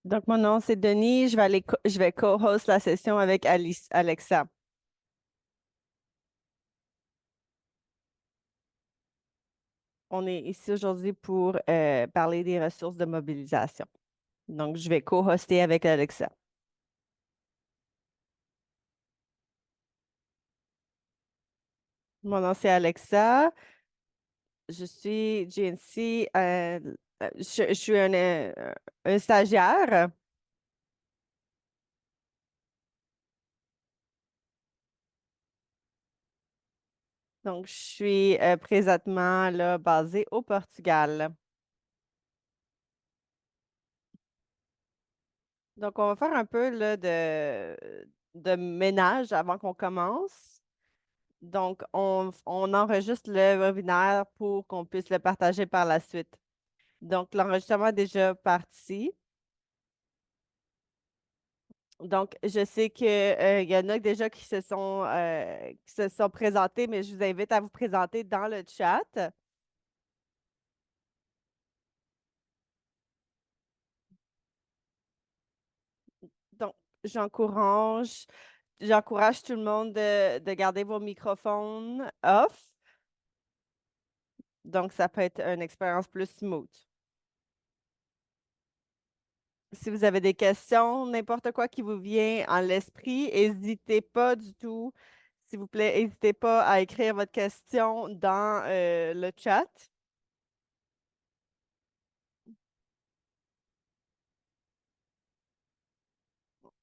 Donc, mon nom, c'est Denis. Je vais co-host la session avec Alexa. On est ici aujourd'hui pour parler des ressources de mobilisation. Donc, je vais co-hoster avec Alexa. Mon nom, c'est Alexa. Je suis GNC. Je suis un stagiaire. Donc, je suis présentement là, basée au Portugal. Donc, on va faire un peu là, de ménage avant qu'on commence. Donc, on enregistre le webinaire pour qu'on puisse le partager par la suite. Donc, l'enregistrement est déjà parti. Donc, je sais que, il y en a déjà qui se sont présentés, mais je vous invite à vous présenter dans le chat. Donc, j'encourage, j'encourage tout le monde de garder vos microphones off. Donc, ça peut être une expérience plus smooth. Si vous avez des questions, n'importe quoi qui vous vient en l'esprit, n'hésitez pas du tout. S'il vous plaît, n'hésitez pas à écrire votre question dans le chat.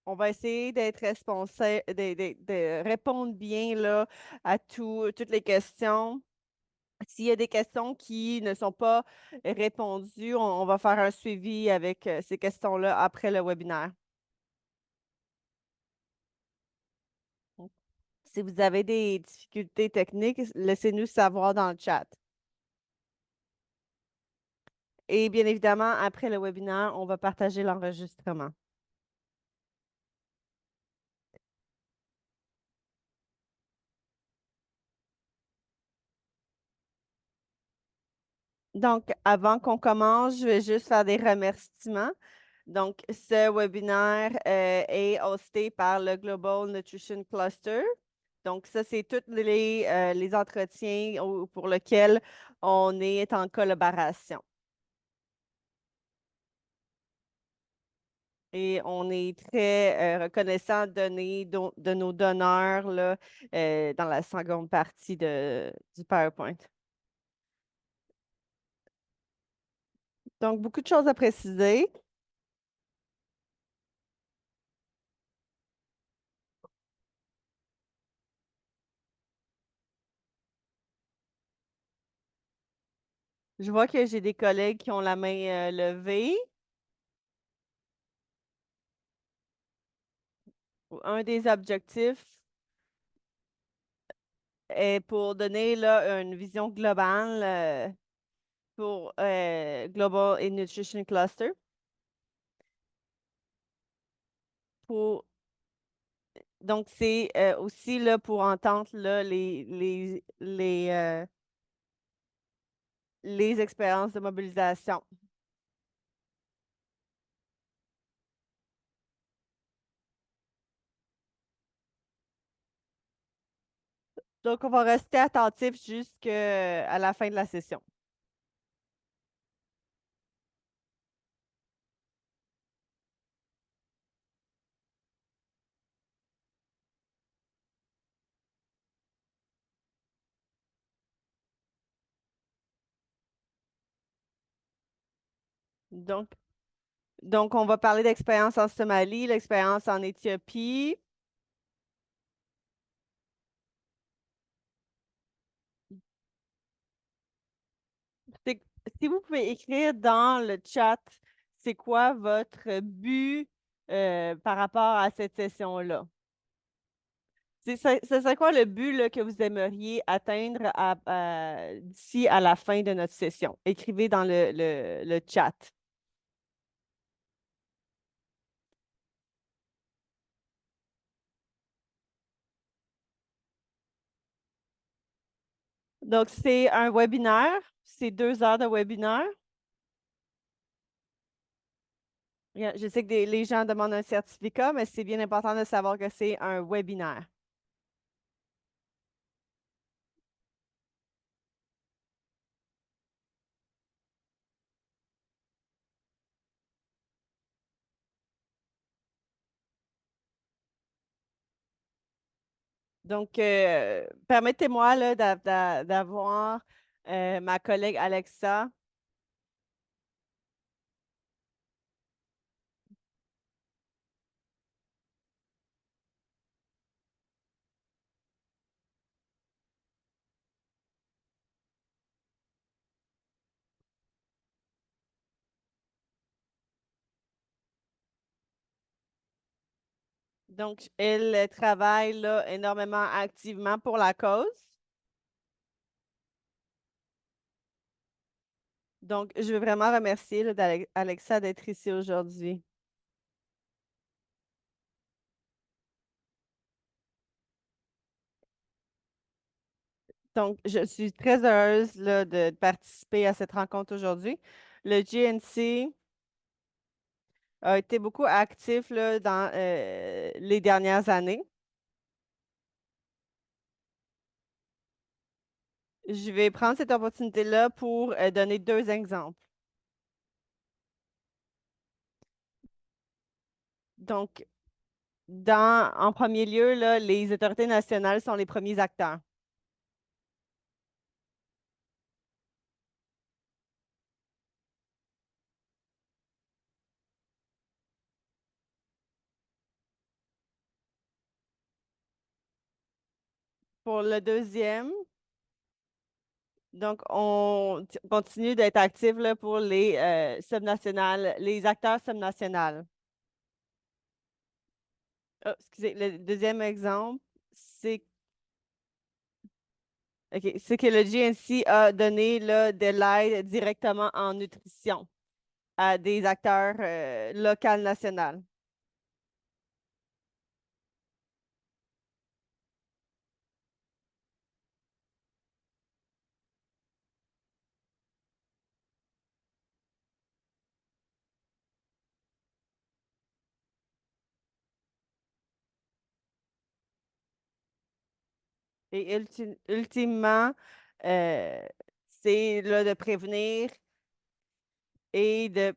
On va essayer d'être responsable, de répondre bien là, à toutes les questions. S'il y a des questions qui ne sont pas répondues, on va faire un suivi avec ces questions-là après le webinaire. Si vous avez des difficultés techniques, laissez-nous savoir dans le chat. Et bien évidemment, après le webinaire, on va partager l'enregistrement. Donc, avant qu'on commence, je vais juste faire des remerciements. Donc, ce webinaire est hosté par le Global Nutrition Cluster. Donc, ça, c'est tous les entretiens pour lesquels on est en collaboration. Et on est très reconnaissant de nos donneurs là, dans la seconde partie du PowerPoint. Donc, beaucoup de choses à préciser. Je vois que j'ai des collègues qui ont la main levée. Un des objectifs est pour donner là, une vision globale pour Global et Nutrition Cluster. Pour, donc, c'est aussi là, pour entendre là, les expériences de mobilisation. Donc, on va rester attentif jusqu'à la fin de la session. Donc, donc, on va parler d'expérience en Somalie, l'expérience en Éthiopie. C'est- Si vous pouvez écrire dans le chat, c'est quoi votre but par rapport à cette session-là? Ce serait quoi le but là, que vous aimeriez atteindre d'ici à la fin de notre session? Écrivez dans le chat. Donc, c'est un webinaire. C'est 2 heures de webinaire. Je sais que les gens demandent un certificat, mais c'est bien important de savoir que c'est un webinaire. Donc, permettez-moi là, d'avoir ma collègue Alexa. Donc, elle travaille là, énormément activement pour la cause. Donc, je veux vraiment remercier là, Alexa d'être ici aujourd'hui. Donc, je suis très heureuse là, de participer à cette rencontre aujourd'hui. Le GNC a été beaucoup actif là, dans les dernières années. Je vais prendre cette opportunité-là pour donner deux exemples. Donc, en premier lieu, là, les autorités nationales sont les premiers acteurs. Pour le deuxième, donc, continue d'être actif là, pour les subnationales, les acteurs subnationales. Ah, excusez, le deuxième exemple, c'est c'est que le GNC a donné là, de l'aide directement en nutrition à des acteurs locaux nationaux. Et ultimement, euh, c'est là, de prévenir et de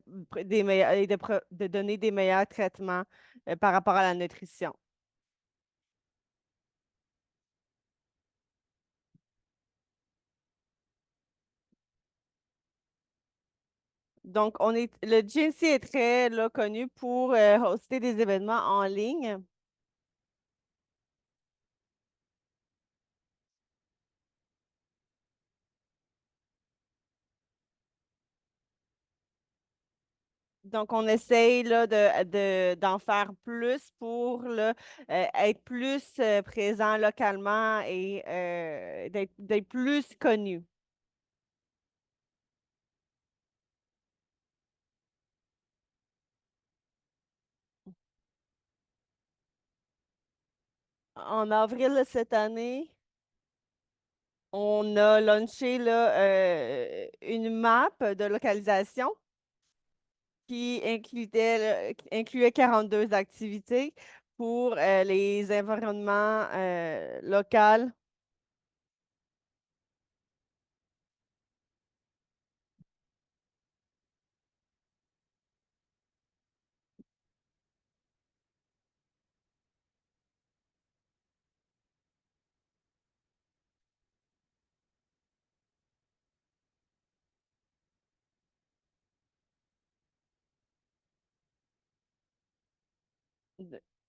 donner des meilleurs traitements par rapport à la nutrition. Donc, le GNC est très là, connu pour hoster des événements en ligne. Donc, on essaye là, d'en faire plus pour là, être plus présent localement et d'être plus connu. En avril de cette année, on a launché là, une map de localisation qui incluait 42 activités pour les environnements locaux.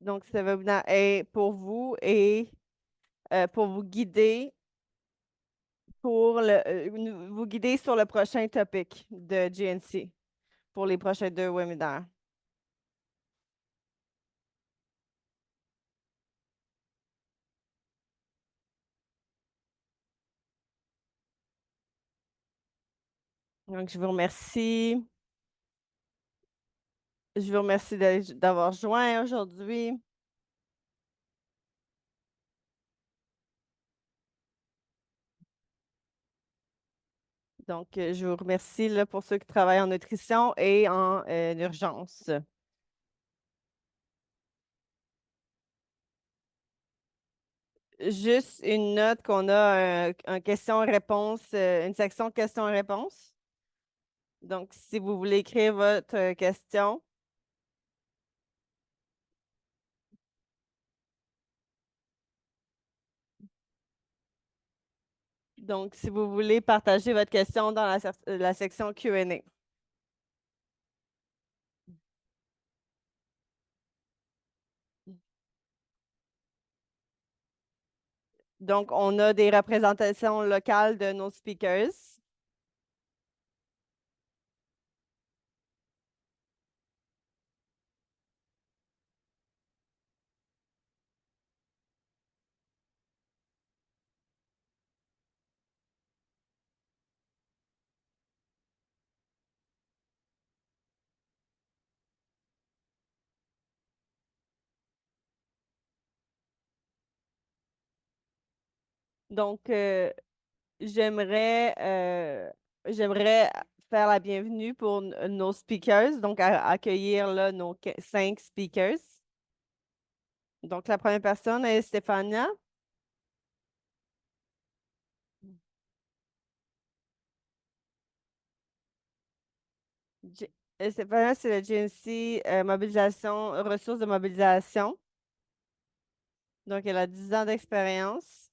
Donc, ce webinaire est pour vous et pour vous guider vous guider sur le prochain topic de GNC pour les prochains deux webinaires. Donc, je vous remercie. Je vous remercie d'avoir joint aujourd'hui. Donc, je vous remercie là, pour ceux qui travaillent en nutrition et en urgence. juste une note qu'on a un question-réponse, une section questions-réponses. Donc, si vous voulez écrire votre question, donc si vous voulez partager votre question dans la section Q&A. Donc, on a des représentations locales de nos speakers. Donc, j'aimerais faire la bienvenue pour nos speakers, donc accueillir là, nos 5 speakers. Donc, la première personne est Stéphania. J- Stéphania, c'est le GNC mobilisation, ressources de mobilisation. Donc, elle a 10 ans d'expérience.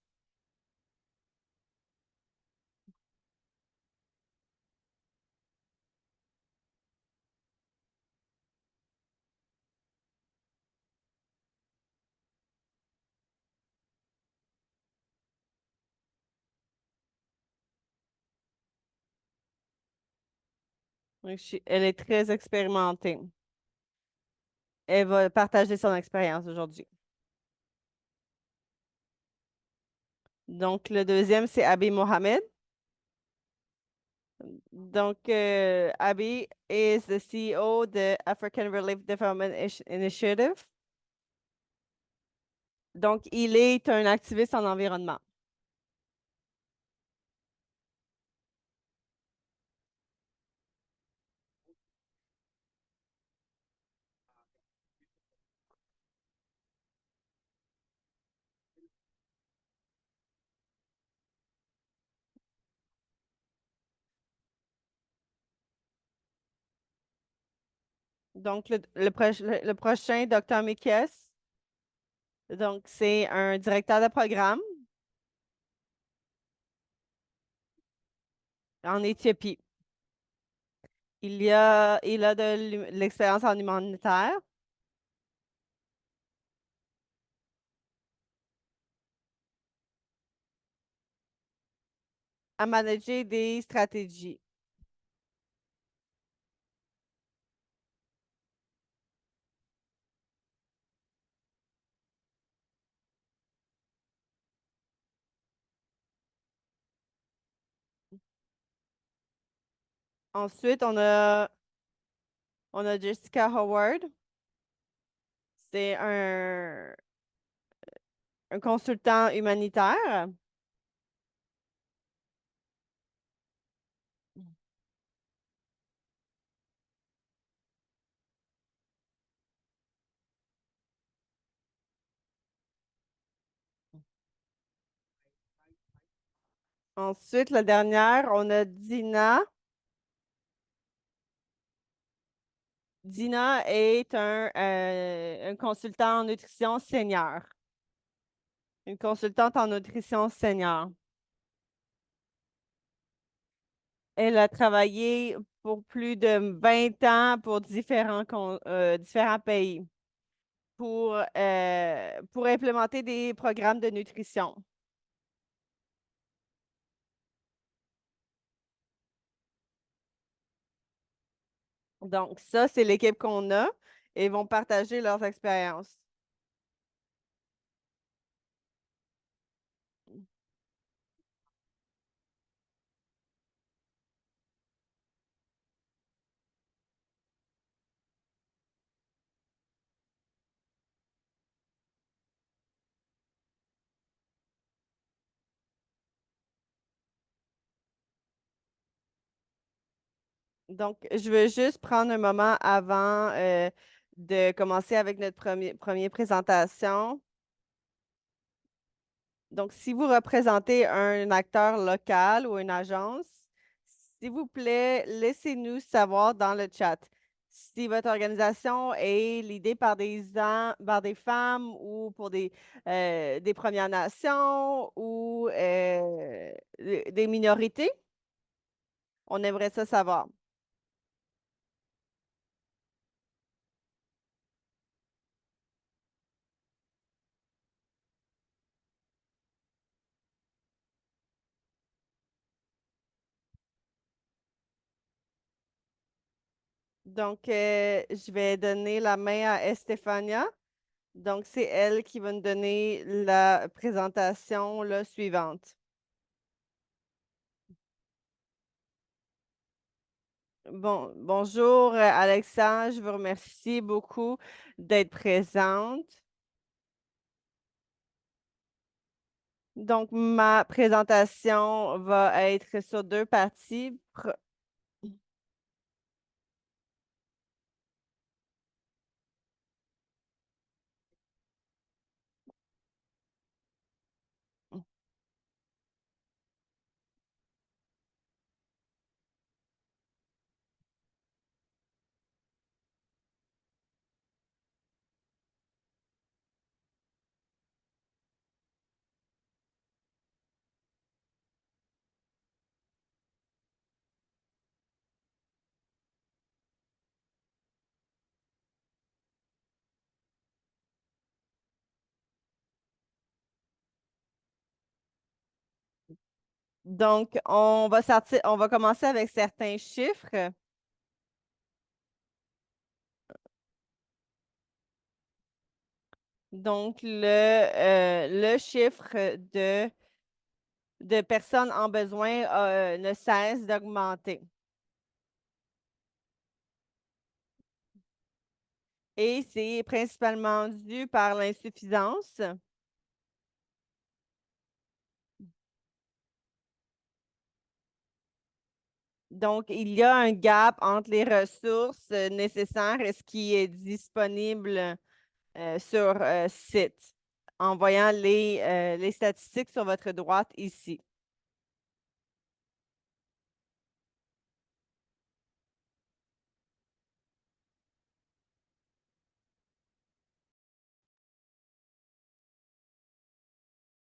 Donc, elle est très expérimentée. Elle va partager son expérience aujourd'hui. Donc, le deuxième, c'est Abi Mohamed. Donc, Abi is the CEO de African Relief Development Initiative. Donc, il est un activiste en environnement. Donc, le prochain, Dr. Mikies. Donc, c'est un directeur de programme en Éthiopie. Il a de l'expérience en humanitaire, à manager des stratégies. Ensuite, on a Jessica Howard. C'est un consultant humanitaire. Ensuite, la dernière, on a Dina. Dina est un consultant en nutrition senior. Une consultante en nutrition senior. Elle a travaillé pour plus de 20 ans pour différents pays pour implémenter des programmes de nutrition. Donc, ça, c'est l'équipe qu'on a et ils vont partager leurs expériences. Donc, je veux juste prendre un moment avant de commencer avec notre première présentation. Donc, si vous représentez un acteur local ou une agence, s'il vous plaît, laissez-nous savoir dans le chat si votre organisation est l'idée par des femmes ou pour des Premières Nations ou des minorités. On aimerait ça savoir. Donc, je vais donner la main à Estefania. Donc, c'est elle qui va nous donner la présentation là, suivante. Bonjour, Alexa. Je vous remercie beaucoup d'être présente. Donc, ma présentation va être sur deux parties. Donc, on va commencer avec certains chiffres. Donc, le chiffre de personnes en besoin ne cesse d'augmenter. Et c'est principalement dû par l'insuffisance. Donc, il y a un gap entre les ressources nécessaires et ce qui est disponible sur site, en voyant les statistiques sur votre droite ici.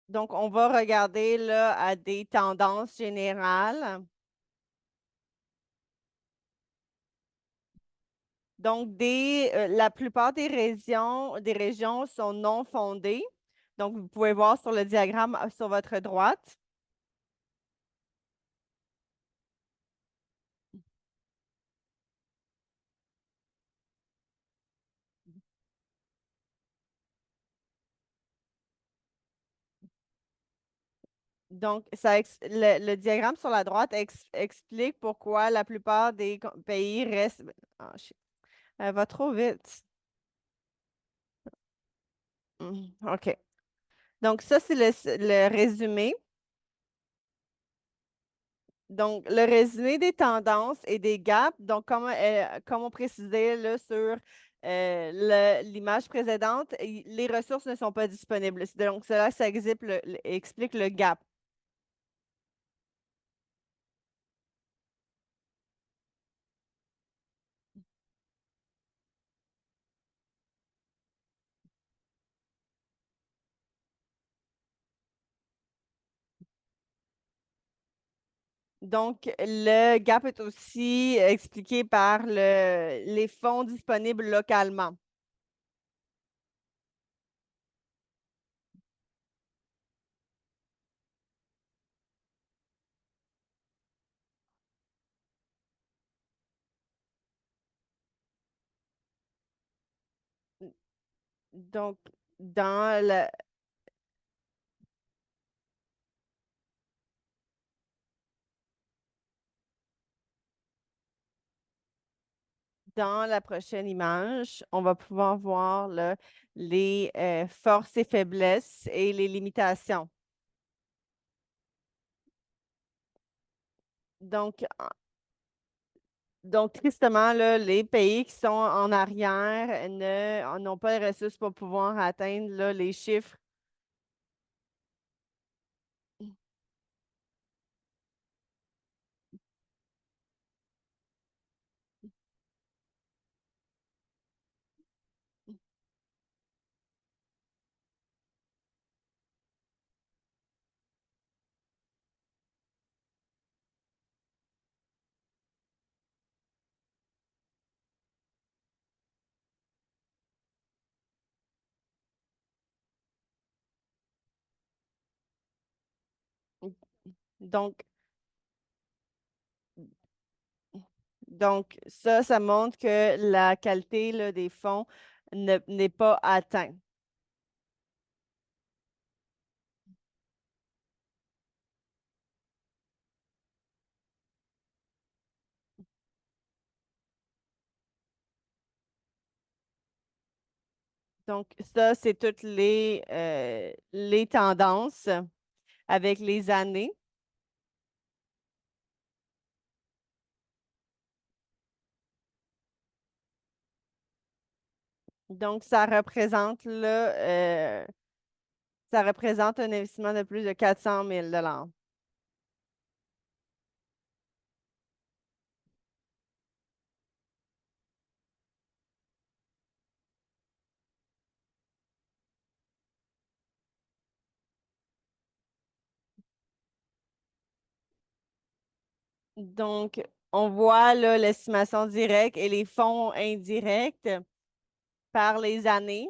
Donc, on va regarder là à des tendances générales. Donc, la plupart des régions sont non fondées. Donc, vous pouvez voir sur le diagramme sur votre droite. Donc, le diagramme sur la droite explique pourquoi la plupart des pays restent. Ah, shit. Elle va trop vite. OK. Donc, ça, c'est le résumé. Donc, le résumé des tendances et des gaps. Donc, comme on précisait là, sur l'image précédente, les ressources ne sont pas disponibles. Donc, cela, ça explique le gap. Donc, le gap est aussi expliqué par les fonds disponibles localement. Donc, dans le, dans la prochaine image, on va pouvoir voir là, les forces et faiblesses et les limitations. Donc, tristement, là, les pays qui sont en arrière n'ont pas les ressources pour pouvoir atteindre là, les chiffres. Donc, ça montre que la qualité là, des fonds n'est pas atteinte. Donc, ça, c'est toutes les tendances avec les années. Donc, ça représente un investissement de plus de 400 000 $. Donc, on voit là l'estimation directe et les fonds indirects par les années.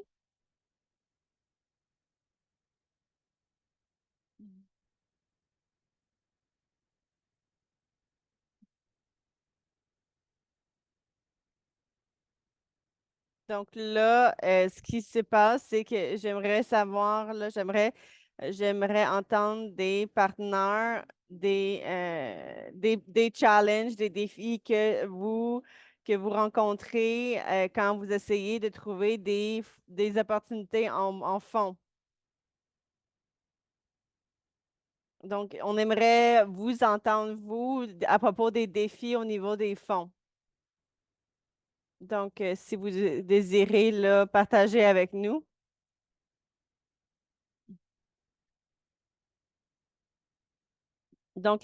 Donc là, ce qui se passe, c'est que j'aimerais savoir, là, j'aimerais entendre des partenaires, des challenges, des défis que vous rencontrez quand vous essayez de trouver des opportunités en fonds. Donc, on aimerait vous entendre, vous, à propos des défis au niveau des fonds. Donc, si vous désirez là, partager avec nous. Donc,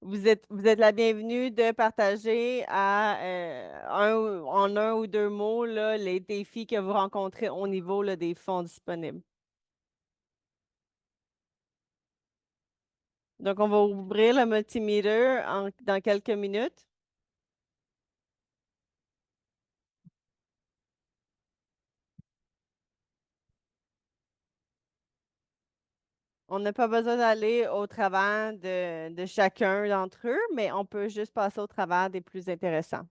vous êtes la bienvenue de partager en un ou deux mots là, les défis que vous rencontrez au niveau là, des fonds disponibles. Donc, on va ouvrir le multimeter dans quelques minutes. On n'a pas besoin d'aller au travers de chacun d'entre eux, mais on peut juste passer au travers des plus intéressants.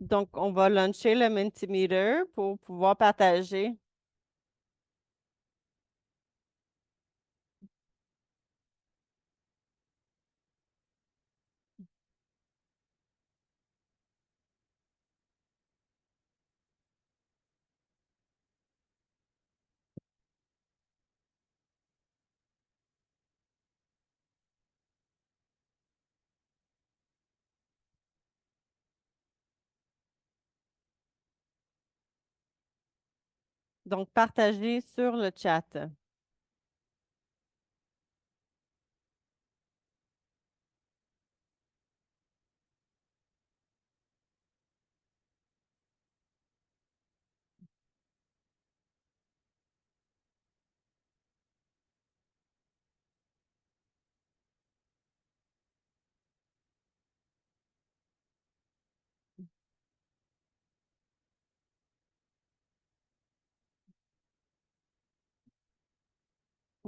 Donc, on va lancer le Mentimeter pour pouvoir partager. Donc, partager sur le chat.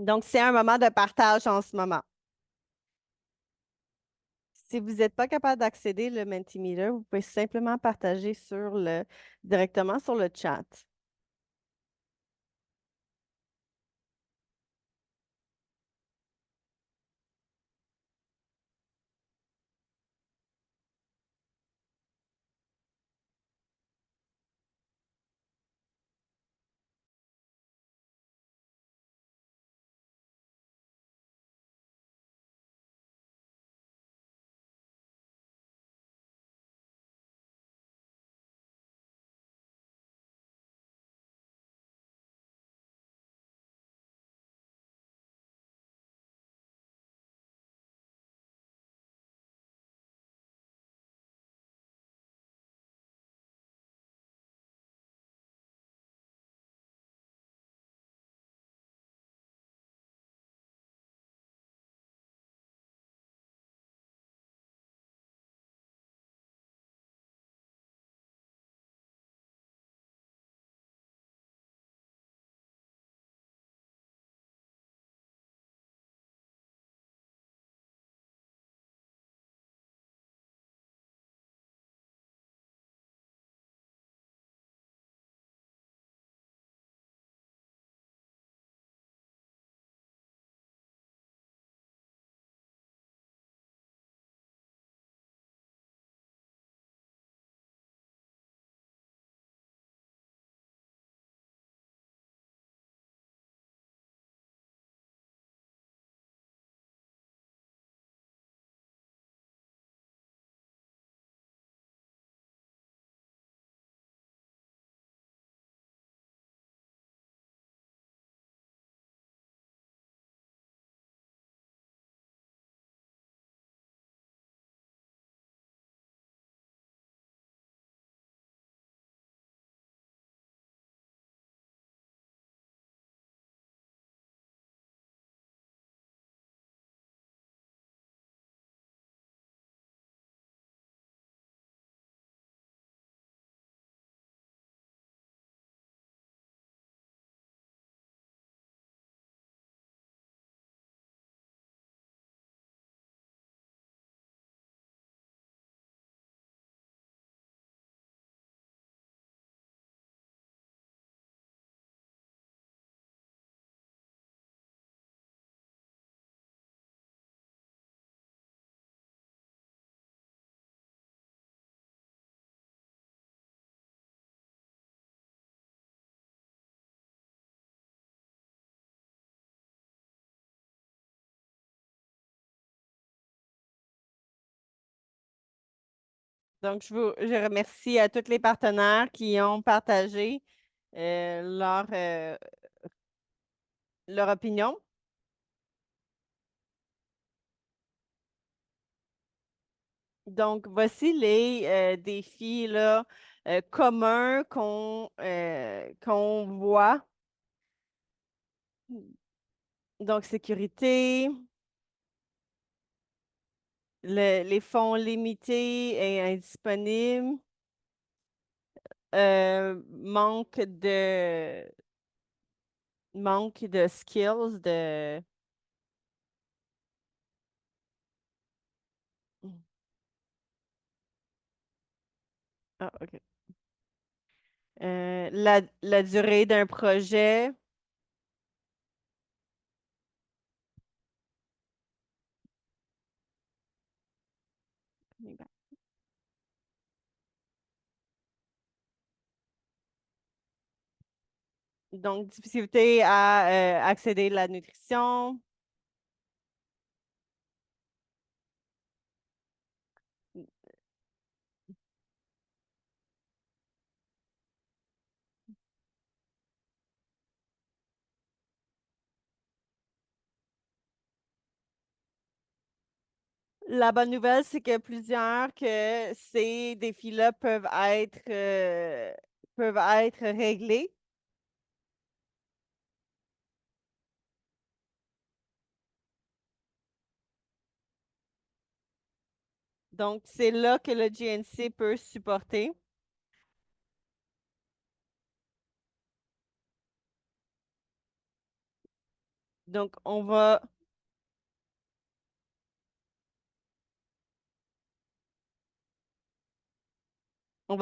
Donc, c'est un moment de partage en ce moment. Si vous n'êtes pas capable d'accéder le Mentimeter, vous pouvez simplement partager directement sur le chat. Donc, je remercie à tous les partenaires qui ont partagé leur opinion. Donc, voici les défis là, communs qu'on voit. Donc, sécurité, les fonds limités et indisponibles, euh, manque de, manque de skills, de... Ah, OK. La durée d'un projet. Donc, difficulté à accéder à la nutrition. La bonne nouvelle, c'est que ces défis-là peuvent être réglés. Donc, c'est là que le GNC peut supporter. Donc, on va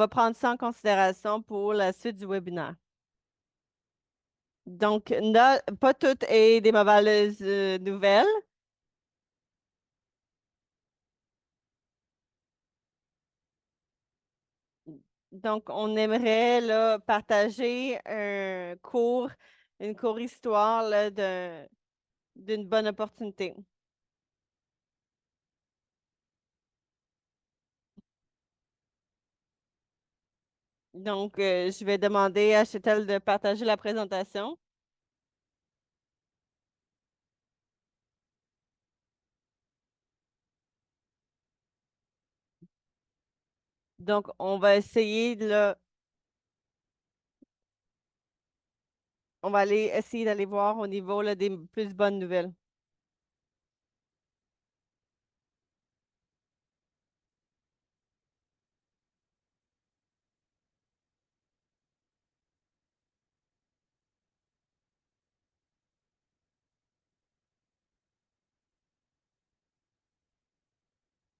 prendre ça en considération pour la suite du webinaire. Donc, pas toutes est des mauvaises nouvelles. Donc, on aimerait là, partager une courte histoire là, d'une bonne opportunité. Donc, je vais demander à Chetel de partager la présentation. Donc, on va aller essayer d'aller voir au niveau là, des plus bonnes nouvelles.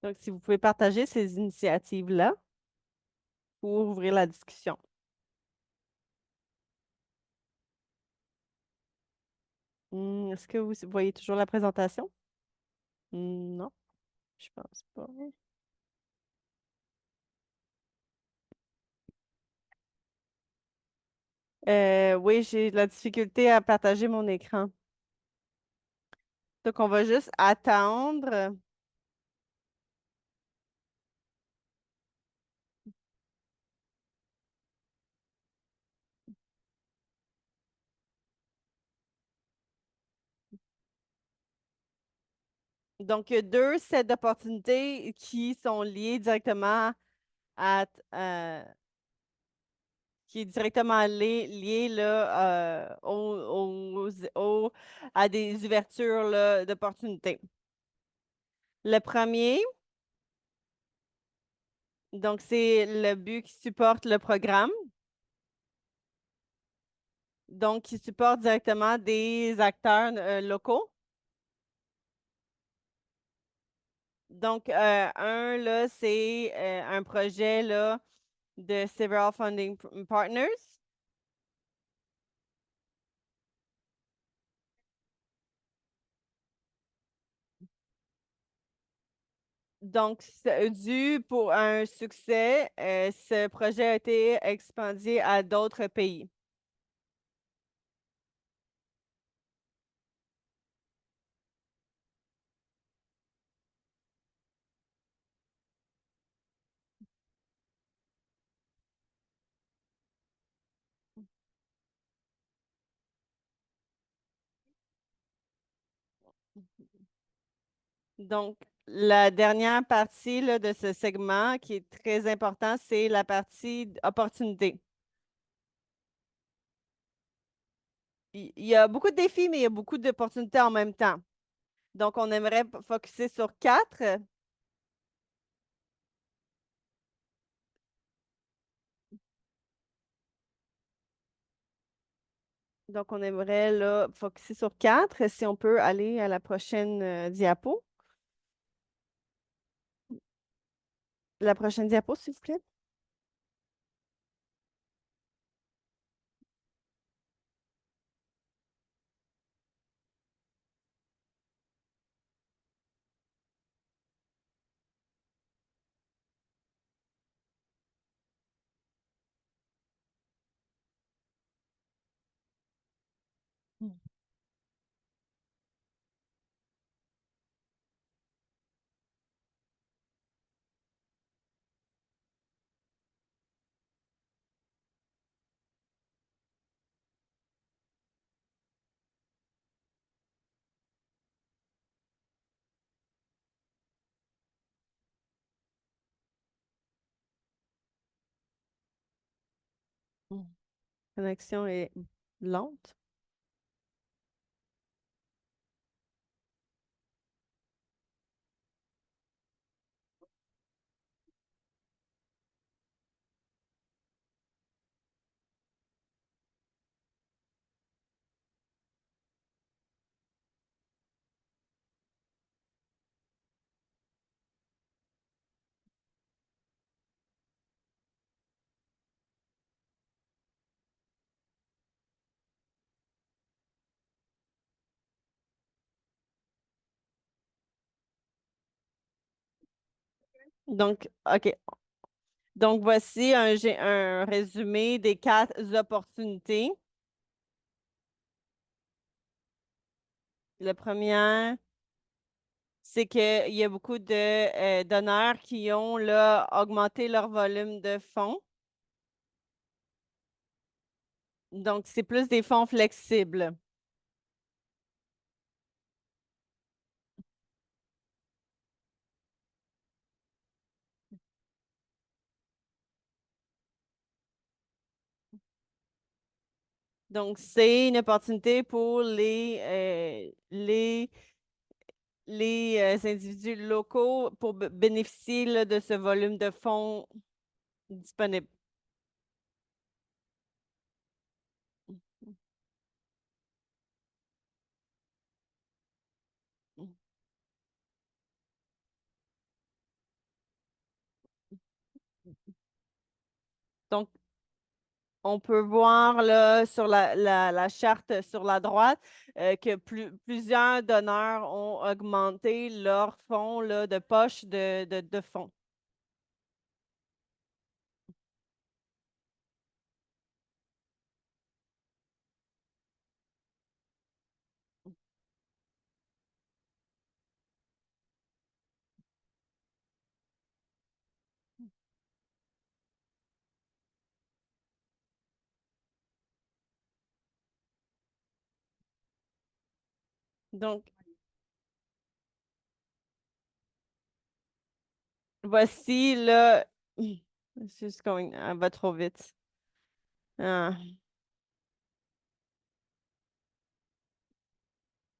Donc, si vous pouvez partager ces initiatives-là pour ouvrir la discussion. Est-ce que vous voyez toujours la présentation? Non, je pense pas. Oui, j'ai de la difficulté à partager mon écran. Donc, on va juste attendre. Donc, il y a deux sets d'opportunités qui sont liés directement à, euh, qui est directement lié là, à des ouvertures là, d'opportunités. Le premier, donc, c'est le but qui supporte le programme, donc qui supporte directement des acteurs locaux. Donc, un, là, c'est un projet là, de Several Funding Partners. Donc, dû pour un succès, ce projet a été expandé à d'autres pays. Donc, la dernière partie là, de ce segment qui est très important, c'est la partie opportunité. Il y a beaucoup de défis, mais il y a beaucoup d'opportunités en même temps. Donc, on aimerait focuser sur quatre. Donc, on aimerait là, focuser sur quatre. Si on peut aller à la prochaine diapo. La prochaine diapo, s'il vous plaît. La connexion est lente. Donc, OK. Donc, voici j'ai un résumé des quatre opportunités. La première, c'est qu'il y a beaucoup de donneurs qui ont là, augmenté leur volume de fonds. Donc, c'est plus des fonds flexibles. Donc, c'est une opportunité pour les individus locaux pour bénéficier là, de ce volume de fonds disponible. Donc, on peut voir là, sur la charte sur la droite que plusieurs donneurs ont augmenté leurs fonds là, de poche de fonds. Donc, voici là. It's just going, elle va trop vite. Ah.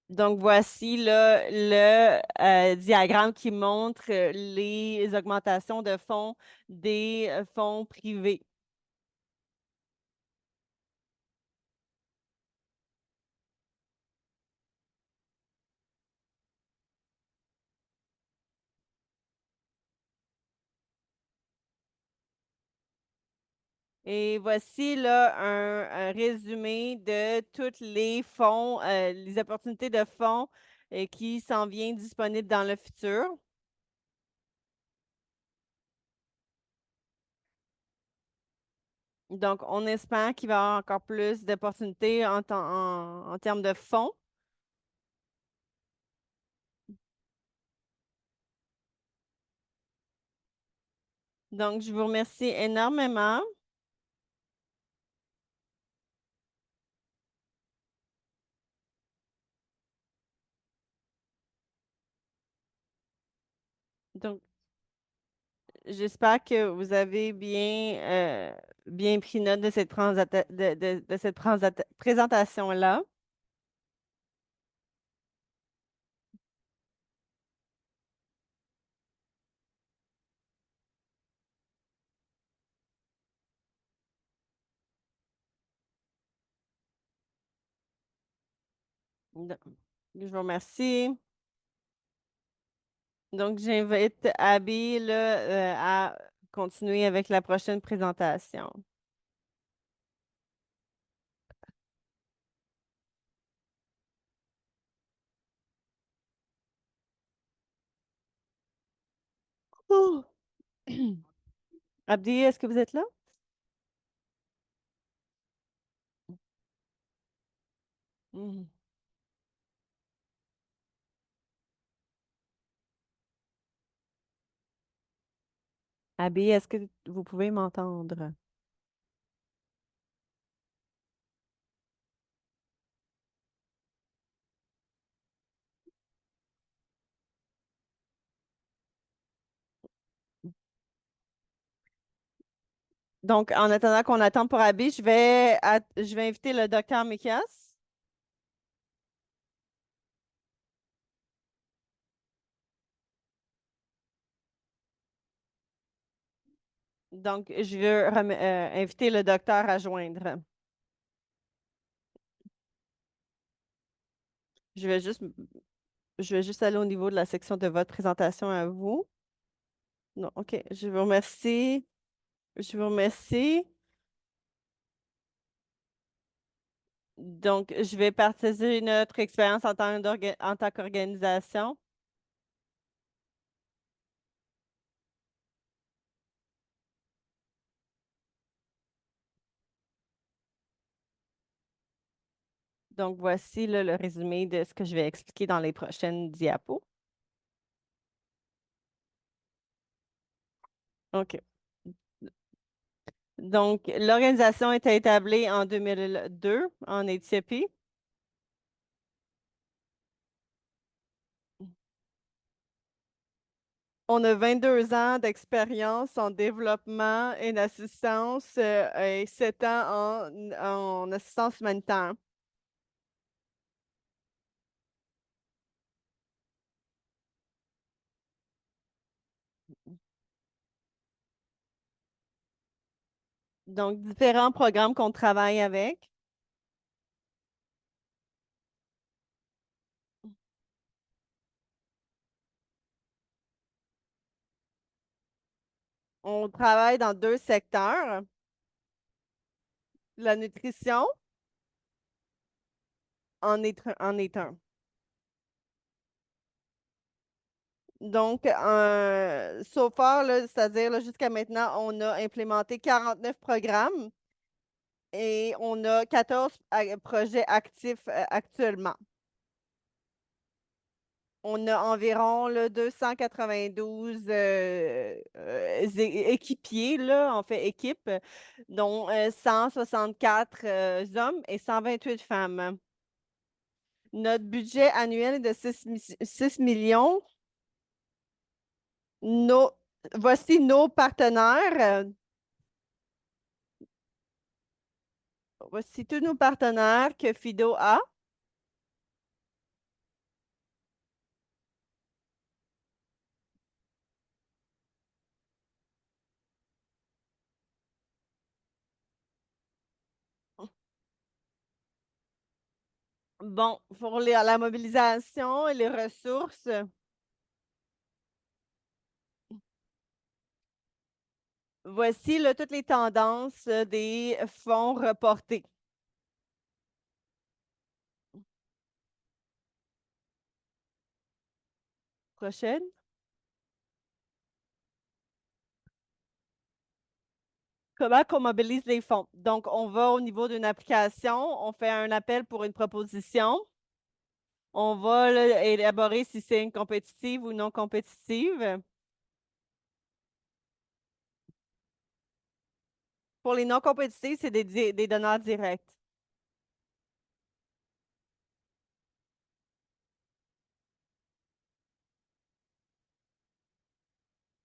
Donc, voici là, le diagramme qui montre les augmentations de fonds des fonds privés. Et voici là un résumé de tous les fonds, les opportunités de fonds qui s'en viennent disponibles dans le futur. Donc, on espère qu'il va y avoir encore plus d'opportunités en termes de fonds. Donc, je vous remercie énormément. Donc, j'espère que vous avez bien pris note de cette, de cette présentation-là. Donc, je vous remercie. Donc, j'invite Abby là, à continuer avec la prochaine présentation. Oh. Abdi, est-ce que vous êtes là? Mhm. Abby, est-ce que vous pouvez m'entendre? Donc, en attendant qu'on attend pour Abby, je vais inviter le docteur Mikias. Donc, je veux inviter le docteur à joindre. Je vais juste, je vais juste aller au niveau de la section de votre présentation à vous. Non, OK. Je vous remercie. Je vous remercie. Donc, je vais partager notre expérience en tant qu'organisation. Donc, voici là, le résumé de ce que je vais expliquer dans les prochaines diapos. OK. Donc, l'organisation a été établie en 2002 en Éthiopie. On a 22 ans d'expérience en développement et d'assistance et 7 ans en assistance humanitaire. Donc, différents programmes qu'on travaille avec. On travaille dans deux secteurs, la nutrition en est un. Donc, so far, là, c'est-à-dire là, jusqu'à maintenant, on a implémenté 49 programmes et on a 14 projets actifs actuellement. On a environ là, 292 équipiers, là, on fait équipe, dont 164 hommes et 128 femmes. Notre budget annuel est de 6 millions. Nos, Voici nos partenaires. Voici tous nos partenaires que Fido a. Bon, pour la mobilisation et les ressources, voici là, toutes les tendances des fonds reportés. Prochaine. Comment qu'on mobilise les fonds? Donc, on va au niveau d'une application, on fait un appel pour une proposition. On va là, élaborer si c'est une compétitive ou non compétitive. Pour les non compétitives, c'est des donneurs directs.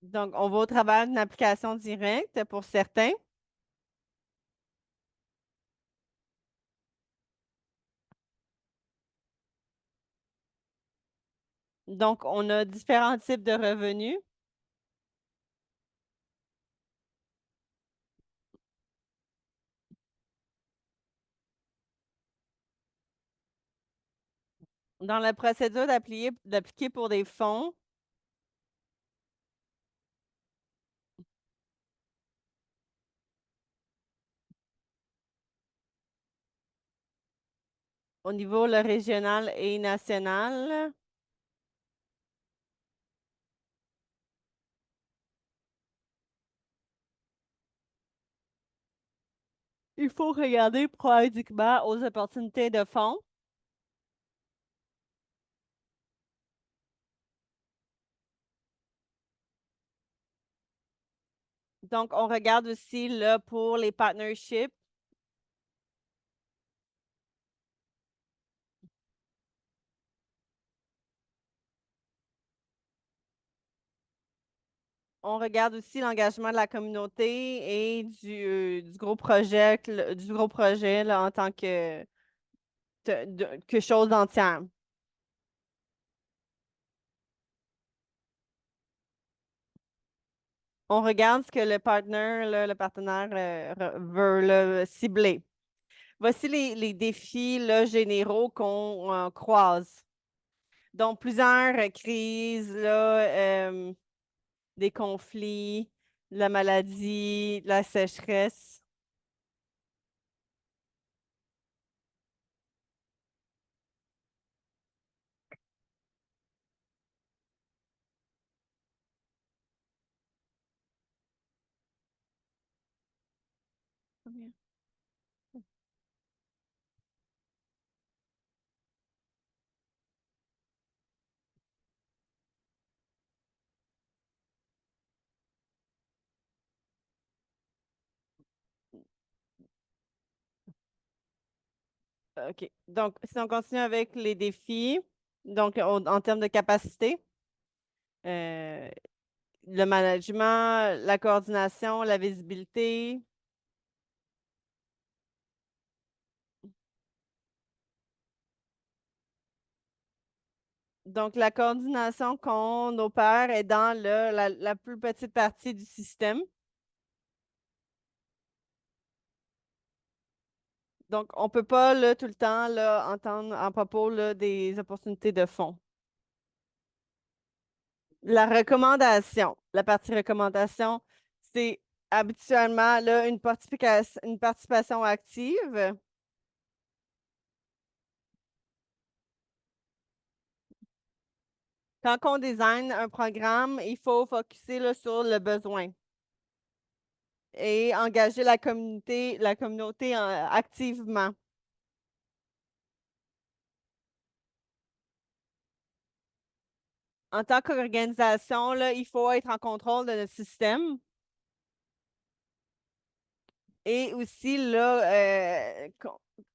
Donc, on va au travers d'une application directe pour certains. Donc, on a différents types de revenus. Dans la procédure d'appliquer pour des fonds, au niveau le régional et national, il faut regarder périodiquement aux opportunités de fonds. Donc, on regarde aussi là, pour les partnerships. On regarde aussi l'engagement de la communauté et du gros projet, du gros projet là, en tant que chose entière. On regarde ce que le partner, là, le partenaire veut là, cibler. Voici les défis là, généraux qu'on croise. Donc, plusieurs crises, là, des conflits, la maladie, la sécheresse. OK. Donc, si on continue avec les défis, donc en termes de capacité, euh, le management, la coordination, la visibilité. Donc, la coordination qu'on opère est dans la plus petite partie du système. Donc, on ne peut pas là, tout le temps là, entendre en propos là, des opportunités de fonds. La recommandation, la partie recommandation, c'est habituellement là, une participation active. Quand on design un programme, il faut focuser là, sur le besoin et engager la communauté activement. En tant qu'organisation, là, il faut être en contrôle de notre système et aussi là,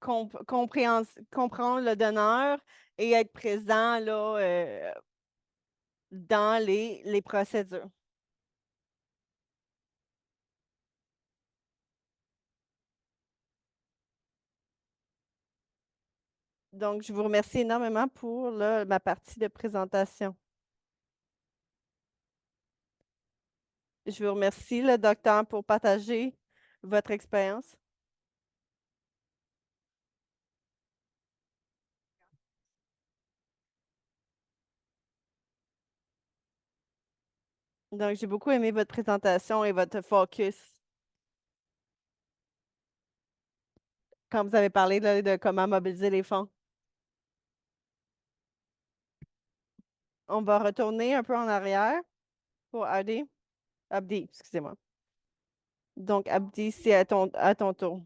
comprendre le donneur et être présent là, dans les procédures. Donc, je vous remercie énormément pour là, ma partie de présentation. Je vous remercie, le docteur, pour partager votre expérience. Donc, j'ai beaucoup aimé votre présentation et votre focus quand vous avez parlé là, de comment mobiliser les fonds. On va retourner un peu en arrière pour Abdi. Abdi, excusez-moi. Donc, Abdi, c'est à ton tour.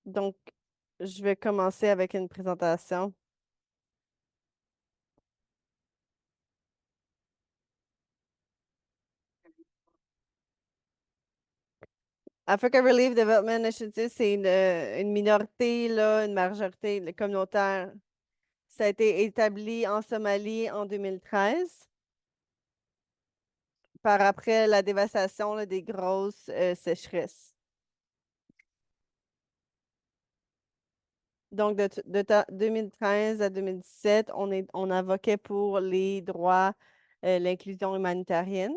Donc, je vais commencer avec une présentation. Africa Relief Development Initiative, c'est une minorité, là, une majorité communautaire. Ça a été établi en Somalie en 2013, par après la dévastation là, des grosses sécheresses. Donc, 2013 à 2017, on invoquait pour les droits, l'inclusion humanitarienne.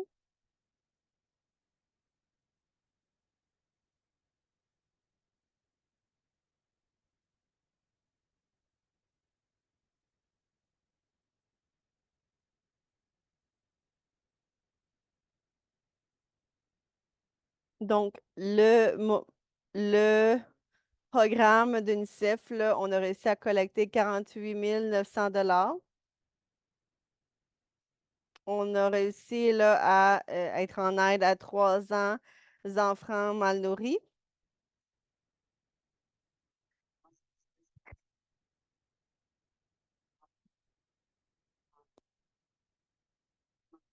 Donc, le programme d'UNICEF, là, on a réussi à collecter 48 900 $. On a réussi là, à être en aide à 300 enfants mal nourris.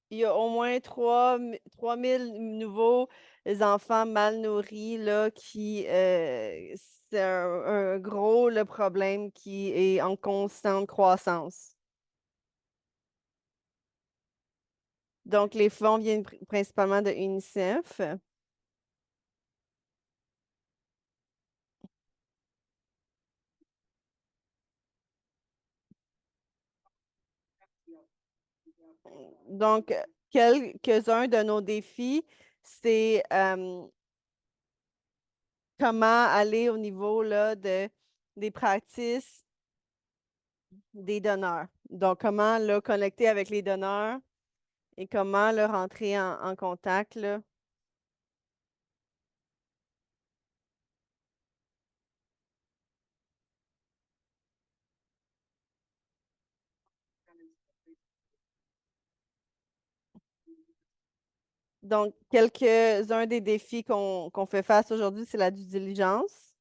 Il y a au moins 3 000 nouveaux enfants mal nourris là, c'est un gros le problème qui est en constante croissance. Donc, les fonds viennent principalement de UNICEF. Donc, quelques-uns de nos défis, c'est comment aller au niveau là, des pratiques des donneurs. Donc, comment là, connecter avec les donneurs et comment leur rentrer en contact, là. Donc, quelques-uns des défis qu'on fait face aujourd'hui, c'est la due diligence,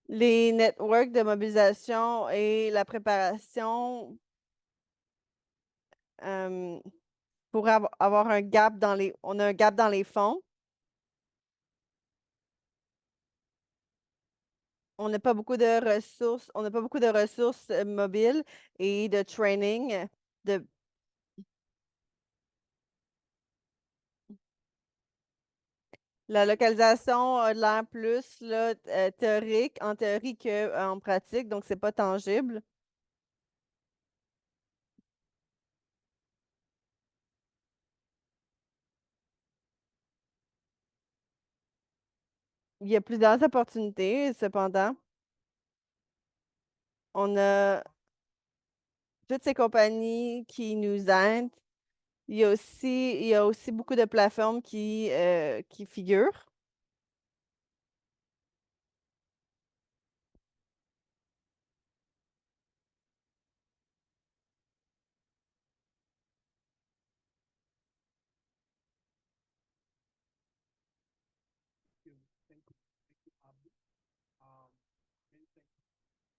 les networks de mobilisation et la préparation euh, pour avoir un gap on a un gap dans les fonds. On n'a pas beaucoup de ressources, on n'a pas beaucoup de ressources mobiles et de training. De, la localisation a l'air plus là, théorique, en théorie qu'en pratique, donc c'est pas tangible. Il y a plusieurs opportunités, cependant. On a toutes ces compagnies qui nous aident. Il y a aussi beaucoup de plateformes qui figurent.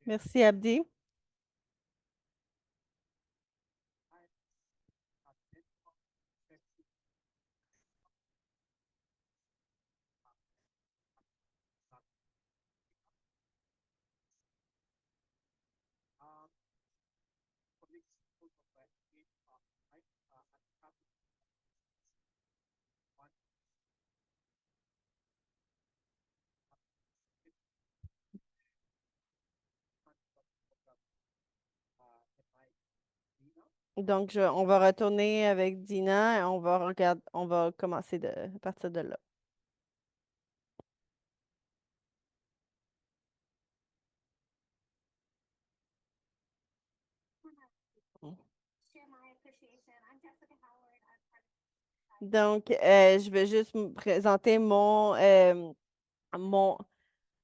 Merci, Abdi. Donc, on va retourner avec Dina et on va commencer à partir de là. Donc, je vais juste me présenter mon,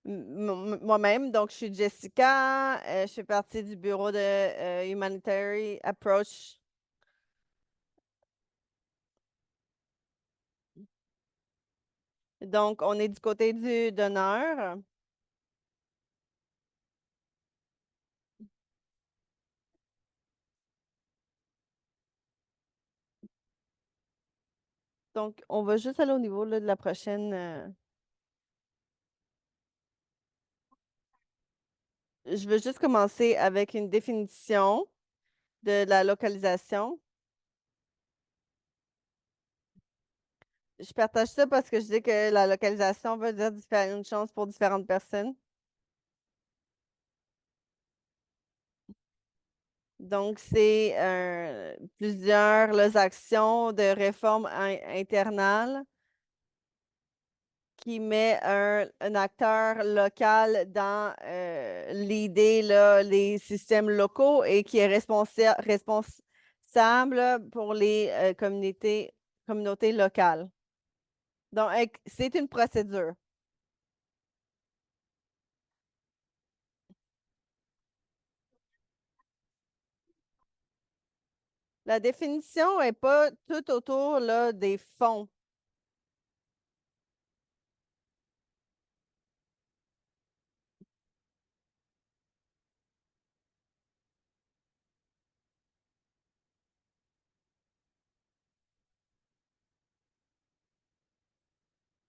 moi-même. Donc, je suis Jessica, je fais partie du bureau de Humanitarian Approach. Donc, on est du côté du donneur. Donc, on va juste aller au niveau là, de la prochaine. Je veux juste commencer avec une définition de la localisation. Je partage ça parce que je dis que la localisation veut dire différentes choses pour différentes personnes. Donc, c'est plusieurs là, actions de réforme internale qui met un acteur local dans l'idée, là, les systèmes locaux et qui est responsable pour les communautés locales. Donc, c'est une procédure. La définition n'est pas tout autour là, des fonds.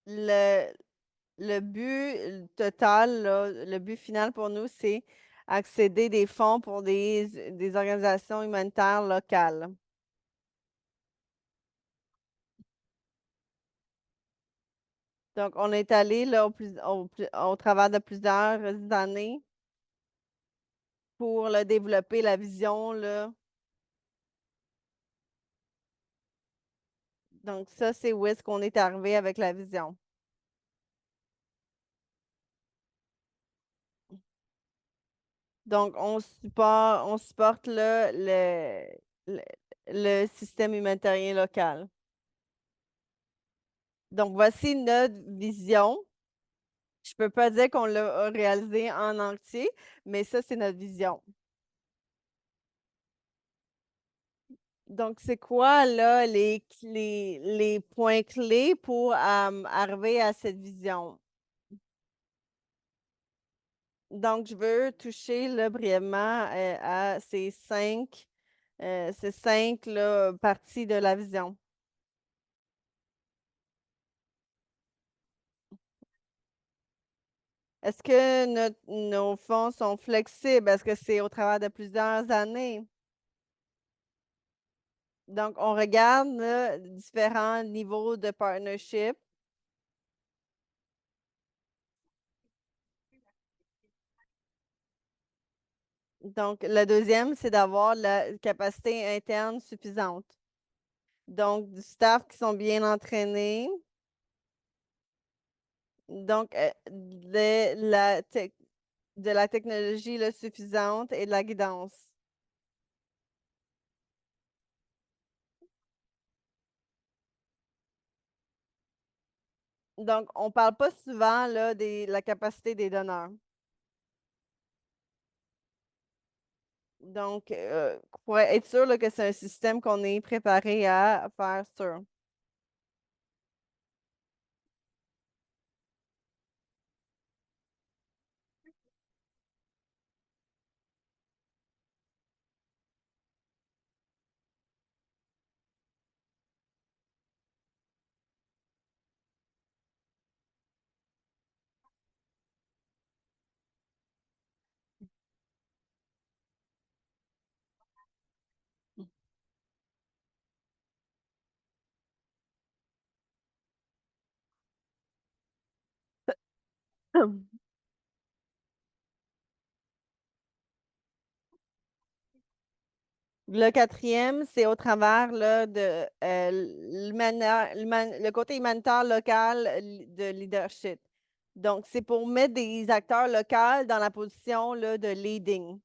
Le, le but total, là, le but final pour nous, c'est accéder des fonds pour des organisations humanitaires locales. Donc, on est allé là, au travers de plusieurs années pour là, développer la vision. Là. Donc, ça, c'est où est-ce qu'on est arrivé avec la vision. Donc, on supporte là, le, le système humanitaire local. Donc, voici notre vision. Je peux pas dire qu'on l'a réalisé en entier, mais ça, c'est notre vision. Donc, c'est quoi, là, les points clés pour arriver à cette vision? Donc, je veux toucher là, brièvement à ces cinq là, parties de la vision. Est-ce que nos fonds sont flexibles? Est-ce que c'est au travers de plusieurs années? Donc, on regarde là, différents niveaux de partnership. Donc, la deuxième, c'est d'avoir la capacité interne suffisante. Donc, du staff qui sont bien entraînés. Donc, de la technologie là, suffisante et de la guidance. Donc, on ne parle pas souvent là, de la capacité des donneurs. Donc, pour être sûr là, que c'est un système qu'on est préparé à faire sûr. Le quatrième, c'est au travers là, de le côté humanitaire local de leadership. Donc, c'est pour mettre des acteurs locaux dans la position là, de leading.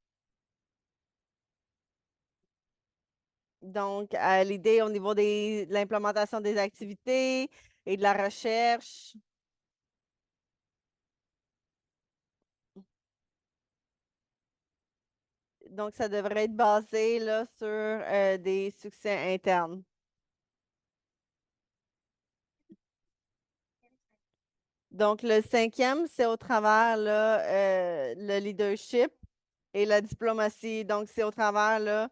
Donc, l'idée au niveau de l'implémentation des activités et de la recherche. Donc, ça devrait être basé là, sur des succès internes. Donc, le cinquième, c'est au travers là, le leadership et la diplomatie. Donc, c'est au travers là,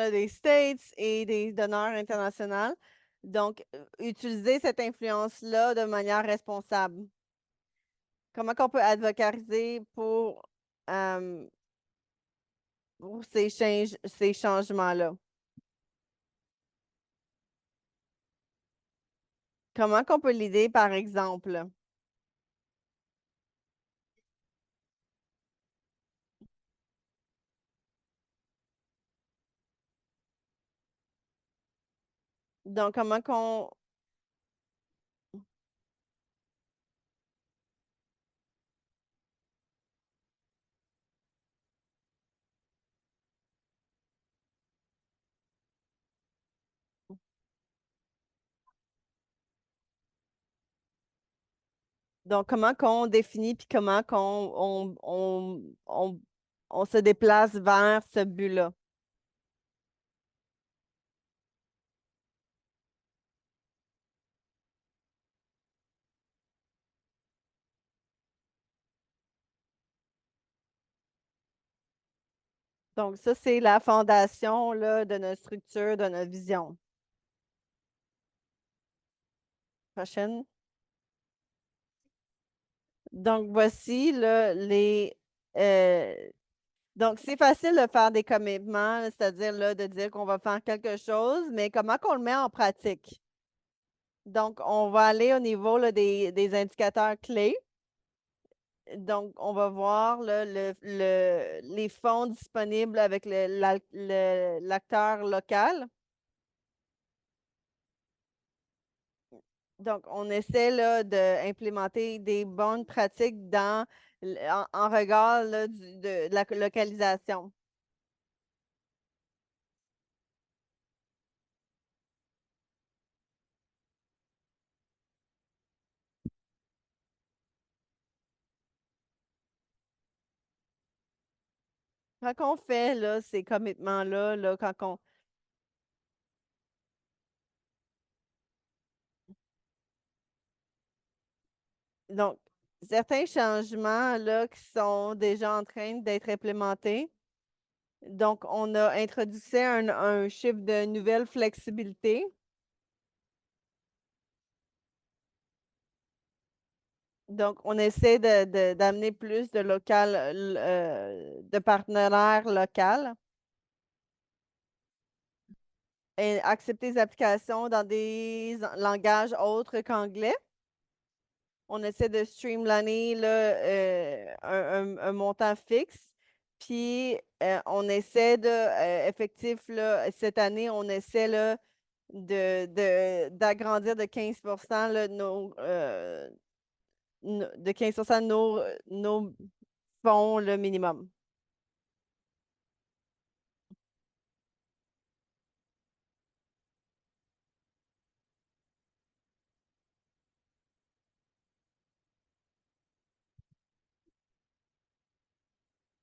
des States et des donneurs internationaux. Donc, utiliser cette influence-là de manière responsable. Comment qu'on peut advocariser euh, pour ces changements-là? Comment qu'on peut l'aider, par exemple? Donc, comment qu'on définit puis comment on se déplace vers ce but-là? Donc, ça, c'est la fondation là, de notre structure, de notre vision. Prochaine. Donc, voici là, euh, donc, c'est facile de faire des commitments, là, c'est-à-dire là, de dire qu'on va faire quelque chose, mais comment qu'on le met en pratique? Donc, on va aller au niveau là, des indicateurs clés. Donc, on va voir là, les fonds disponibles avec l'acteur local. Donc, on essaie là, d'implémenter des bonnes pratiques en regard là, de la localisation. Quand on fait là, ces commitments-là, là, donc, certains changements là, qui sont déjà en train d'être implémentés. Donc, on a introduit un chiffre de nouvelle flexibilité. Donc, on essaie d'amener plus de partenaires locaux et accepter les applications dans des langages autres qu'anglais. On essaie de streamliner là, un montant fixe. Puis, on essaie effectif, là, cette année, on essaie là, d'agrandir de 15 là, de 15 nos fonds le minimum.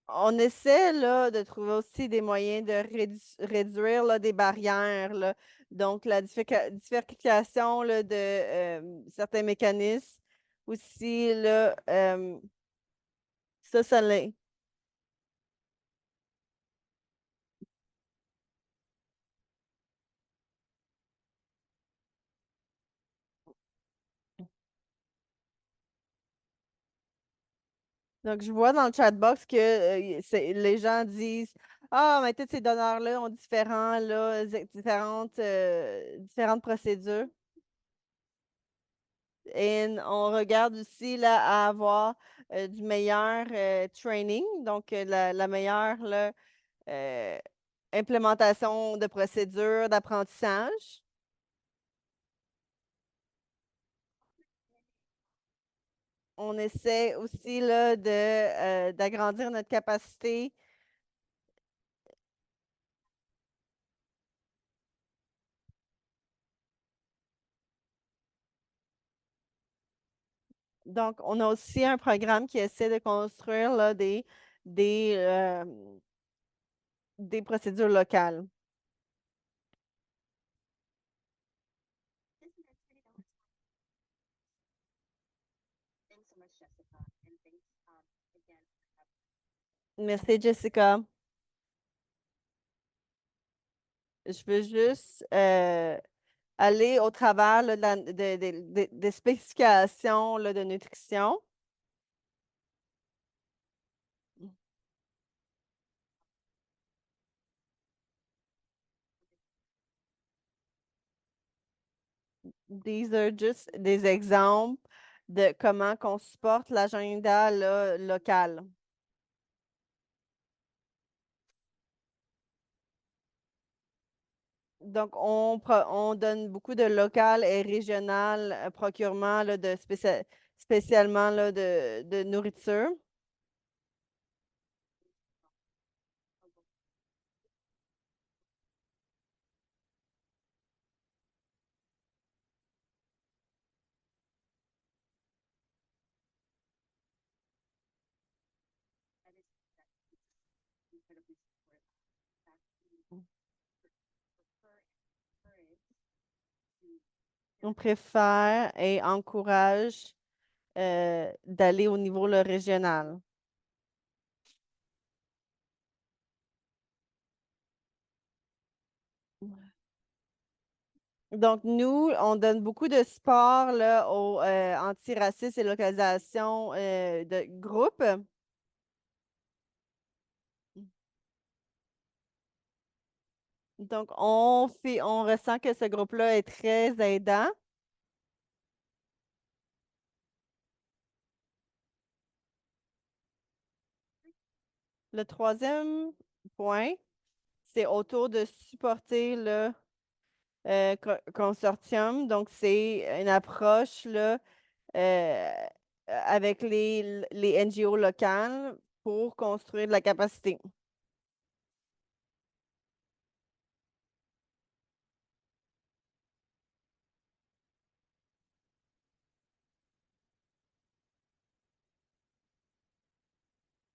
On essaie là, de trouver aussi des moyens de réduire là, des barrières. Là. Donc, la diversification là, de certains mécanismes. Aussi, là, ça l'est. Donc, je vois dans le chat box que les gens disent ah, mais tous ces donneurs-là ont différentes procédures. Et on regarde aussi là, à avoir du meilleur training, donc la meilleure là, euh, implémentation de procédures d'apprentissage. On essaie aussi là, d'agrandir notre capacité. Donc, on a aussi un programme qui essaie de construire là, des, euh, des procédures locales. Merci, Jessica. Je veux juste aller au travers là, des spécifications là, de nutrition. These are just des exemples de comment qu'on supporte l'agenda là, local. Donc, on donne beaucoup de local et régional procurement là, spécialement là, de nourriture. On préfère et encourage d'aller au niveau le régional. Donc, nous, on donne beaucoup de support là, aux antiracistes et localisation de groupes. Donc, on ressent que ce groupe-là est très aidant. Le troisième point, c'est autour de supporter le consortium. Donc, c'est une approche là, avec les NGO locales pour construire de la capacité.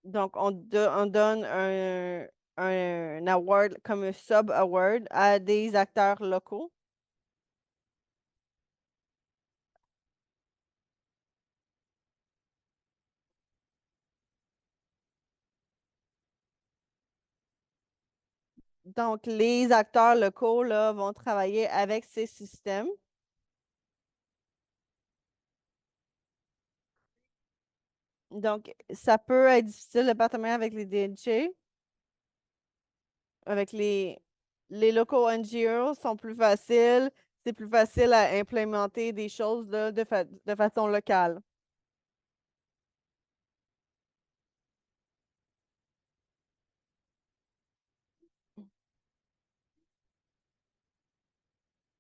Donc, on donne un award comme un sub-award à des acteurs locaux. Donc, les acteurs locaux là, vont travailler avec ces systèmes. Donc, ça peut être difficile le partenariat avec les DNG, avec les locaux NGO sont plus faciles. C'est plus facile à implémenter des choses là, de façon locale.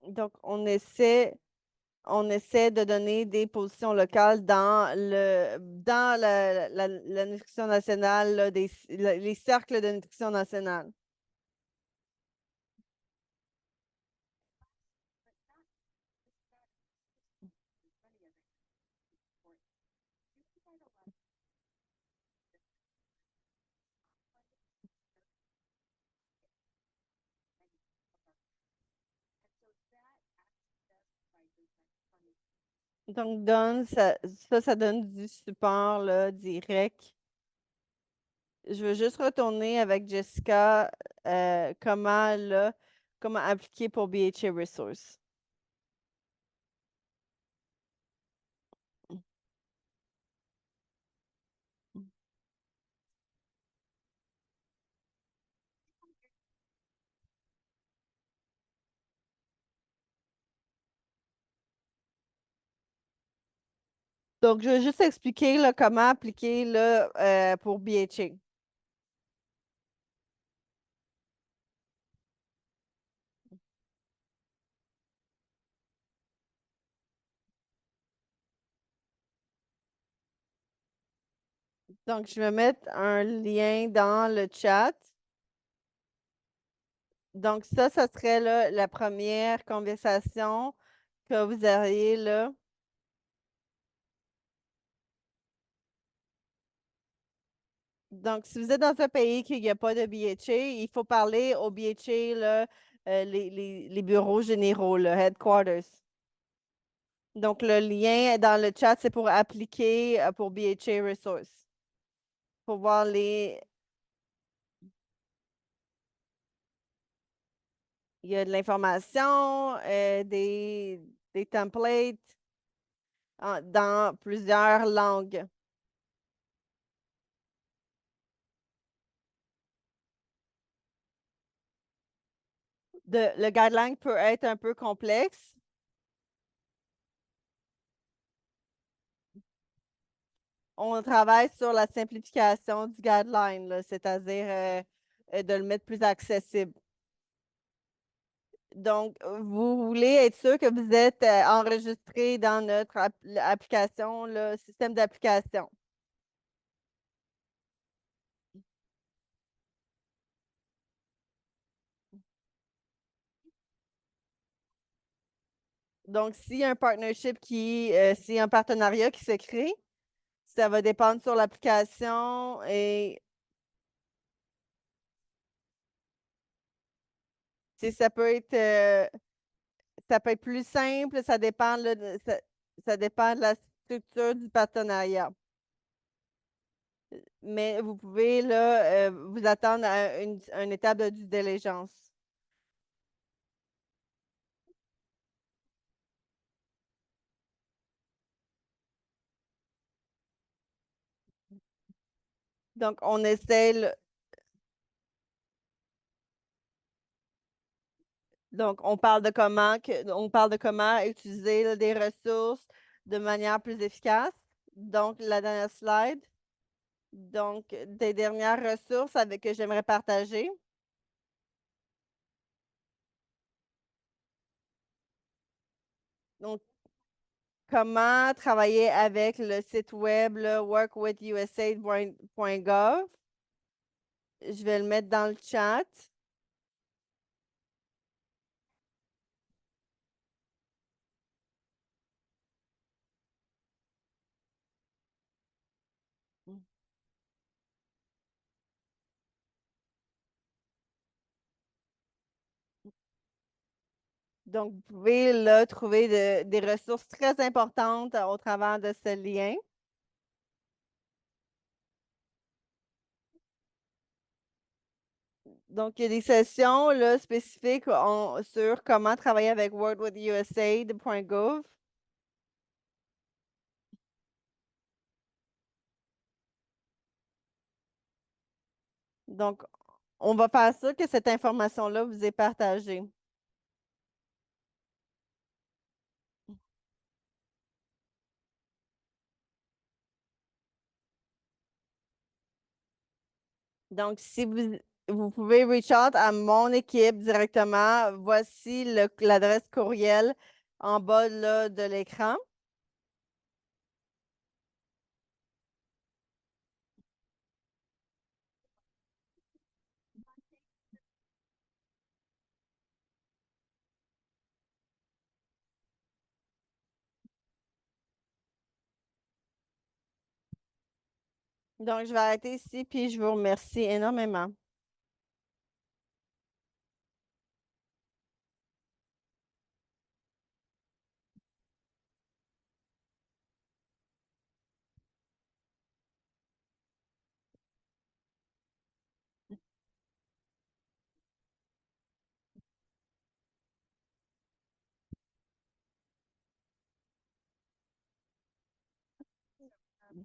Donc, on essaie de donner des positions locales dans la nutrition nationale, là, les cercles de nutrition nationale. Donc, ça donne du support là, direct. Je veux juste retourner avec Jessica comment appliquer pour BHA Resource. Donc, je vais juste expliquer là, comment appliquer là, pour BHA. Donc, je vais mettre un lien dans le chat. Donc, ça serait là, la première conversation que vous auriez là. Donc, si vous êtes dans un pays qui n'y a pas de BHA, il faut parler au BHA, là, les bureaux généraux, le headquarters. Donc, le lien dans le chat, c'est pour appliquer pour BHA Resource. Pour voir les. Il y a de l'information, des templates dans plusieurs langues. Le guideline peut être un peu complexe. On travaille sur la simplification du guideline, là, c'est-à-dire de le mettre plus accessible. Donc, vous voulez être sûr que vous êtes enregistré dans notre application, le système d'application. Donc, s'il y a un partnership s'il y a un partenariat qui se crée, ça va dépendre sur l'application et ça peut être plus simple, ça dépend, là, ça dépend de la structure du partenariat. Mais vous pouvez là, vous attendre à une étape de due diligence. Donc, on parle de comment utiliser là, des ressources de manière plus efficace. Donc, la dernière slide. Donc, des dernières ressources que j'aimerais partager. Donc, comment travailler avec le site web là, workwithusaid.gov. Je vais le mettre dans le chat. Donc, vous pouvez là trouver des ressources très importantes au travers de ce lien. Donc, il y a des sessions là, spécifiques sur comment travailler avec wordwithusaid.gov. Donc, on va faire ça que cette information-là vous est partagée. Donc, si vous pouvez reach out à mon équipe directement, voici l'adresse courriel en bas là, de l'écran. Donc, je vais arrêter ici, puis je vous remercie énormément.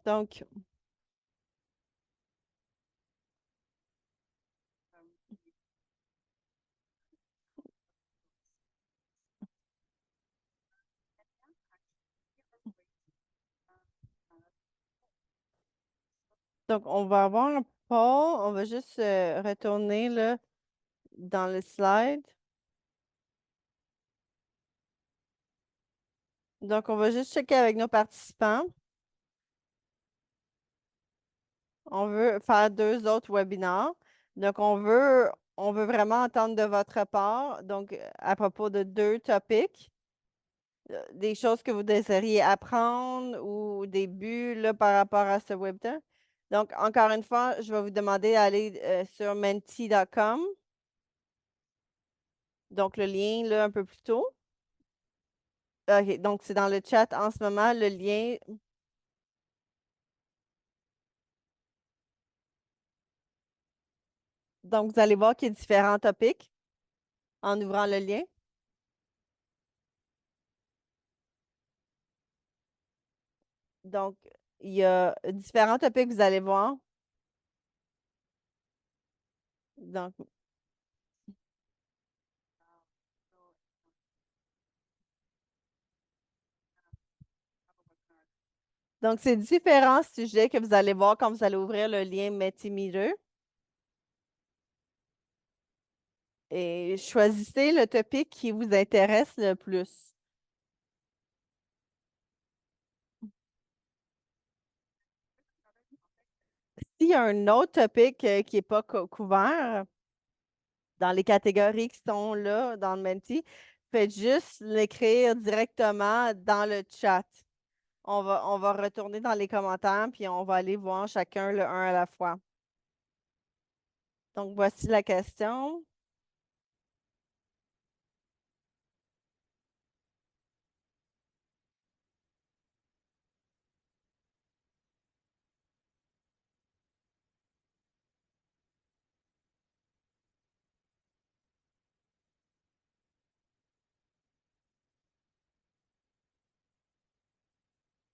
Donc, on va avoir un poll. On va juste retourner là, dans le slide. Donc, on va juste checker avec nos participants. On veut faire deux autres webinaires. Donc, on veut vraiment entendre de votre part, donc à propos de deux topics, des choses que vous désiriez apprendre ou des buts là, par rapport à ce webinaire. Donc, encore une fois, je vais vous demander d'aller sur menti.com. Donc, le lien là, un peu plus tôt. OK, donc c'est dans le chat en ce moment, le lien. Donc, vous allez voir qu'il y a différents topics. en ouvrant le lien. Donc, il y a différents topics que vous allez voir. Donc, donc, c'est différents sujets que vous allez voir quand vous allez ouvrir le lien Metimeter. Et choisissez le topic qui vous intéresse le plus. S'il y a un autre topic qui n'est pas couvert dans les catégories qui sont là dans le Menti, faites juste l'écrire directement dans le chat. On va retourner dans les commentaires, puis on va aller voir chacun le un à la fois. Donc, voici la question.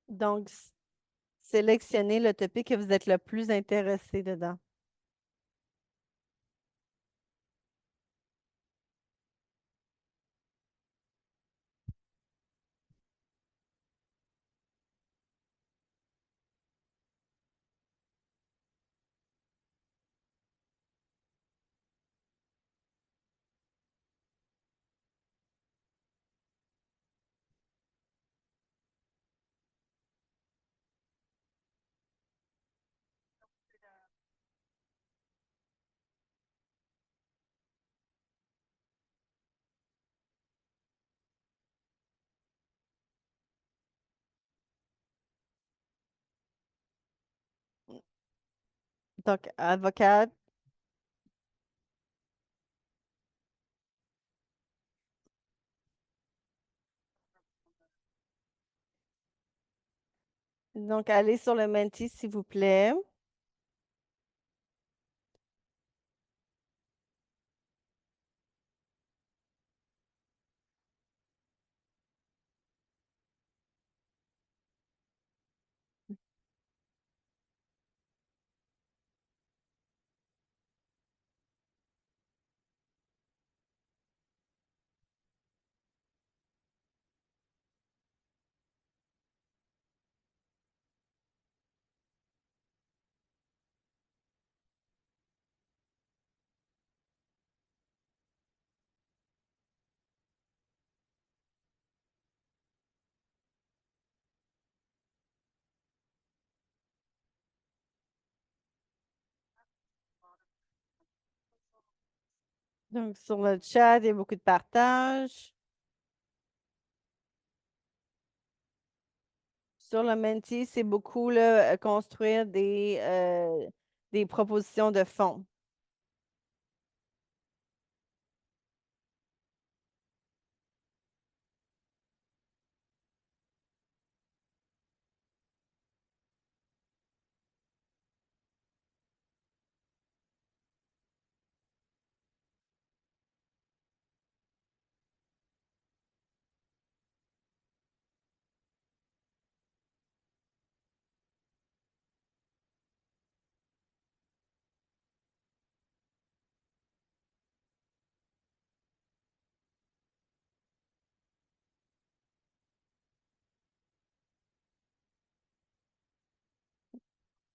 Donc, sélectionnez le topic que vous êtes le plus intéressé dedans. Donc, avocate, donc allez sur le Menti, s'il vous plaît. Donc, sur le chat, il y a beaucoup de partage. Sur le Menti, c'est beaucoup là, construire des propositions de fond.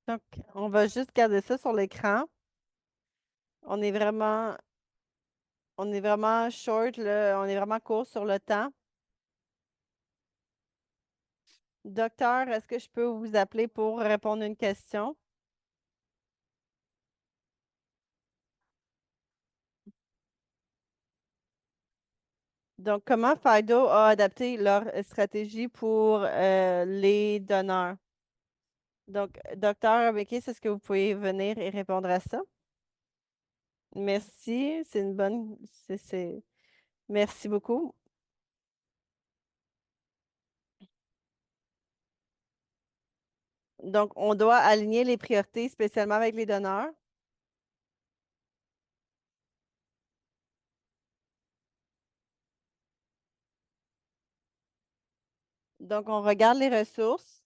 Donc, on va juste garder ça sur l'écran. On est vraiment, on est vraiment short, là, on est vraiment court sur le temps. Docteur, est-ce que je peux vous appeler pour répondre à une question? Donc, comment Fido a adapté leur stratégie pour les donneurs? Donc, docteur Bekis, est-ce que vous pouvez venir et répondre à ça? Merci, c'est une bonne. Merci beaucoup. Donc, on doit aligner les priorités spécialement avec les donneurs. Donc, on regarde les ressources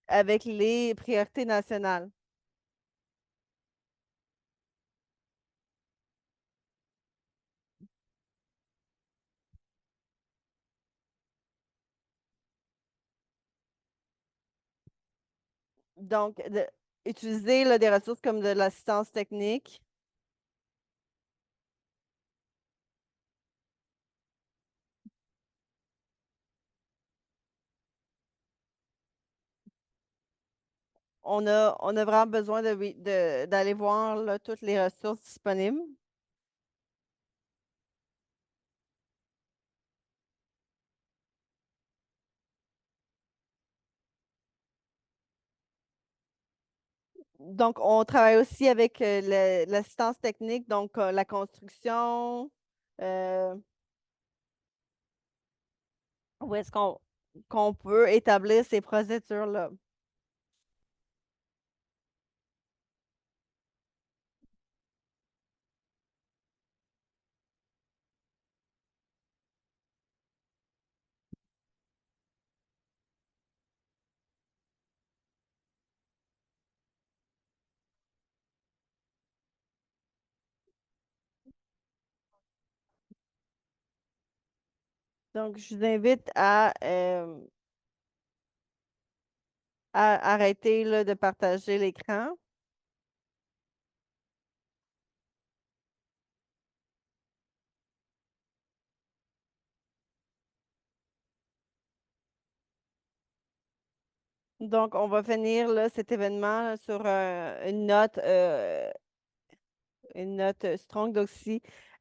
avec les priorités nationales. Donc, utiliser là, des ressources comme de l'assistance technique. On a vraiment besoin d'aller voir là, toutes les ressources disponibles. Donc, on travaille aussi avec l'assistance technique, donc la construction. euh, Où est-ce qu'on peut établir ces procédures-là? Donc, je vous invite à arrêter là, de partager l'écran. Donc, on va finir là, cet événement là, sur une note strong. Donc,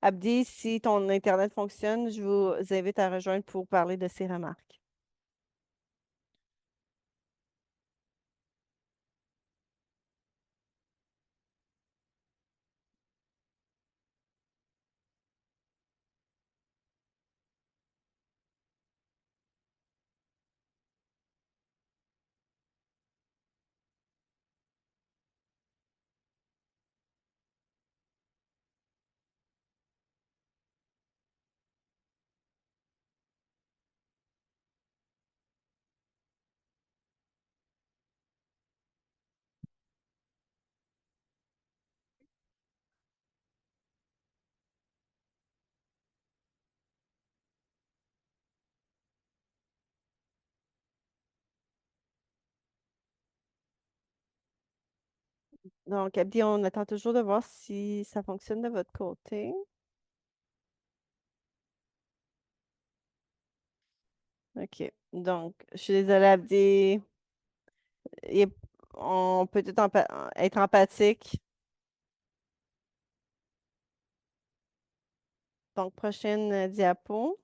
Abdi, si ton Internet fonctionne, je vous invite à rejoindre pour parler de ces remarques. Donc, Abdi, on attend toujours de voir si ça fonctionne de votre côté. OK. Donc, je suis désolée, Abdi. Il- on peut être empathique. Donc, prochaine diapo.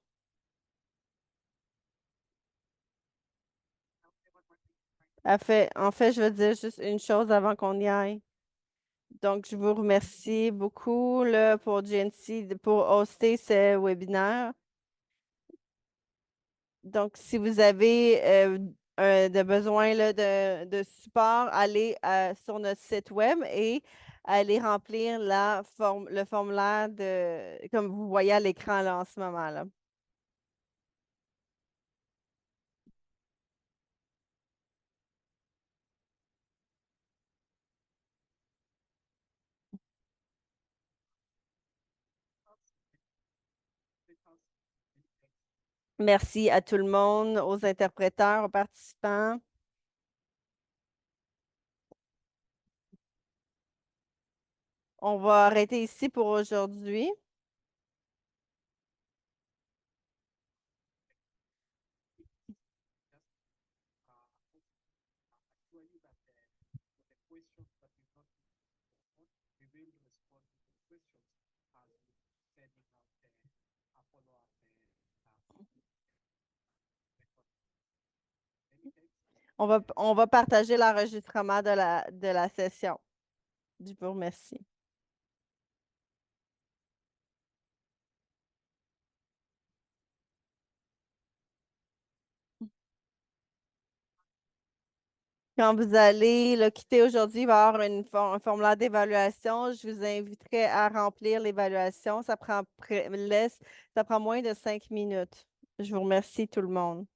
En fait, je veux dire juste une chose avant qu'on y aille. Donc, je vous remercie beaucoup là, pour GNC, pour hoster ce webinaire. Donc, si vous avez de besoin là, de support, allez sur notre site web et allez remplir le formulaire comme vous voyez à l'écran là, en ce moment là. Merci à tout le monde, aux interpréteurs, aux participants. On va arrêter ici pour aujourd'hui. On va partager l'enregistrement de la session. Je vous remercie. Quand vous allez le quitter aujourd'hui, il va y avoir un formulaire d'évaluation. Je vous inviterai à remplir l'évaluation. Ça prend moins de 5 minutes. Je vous remercie tout le monde.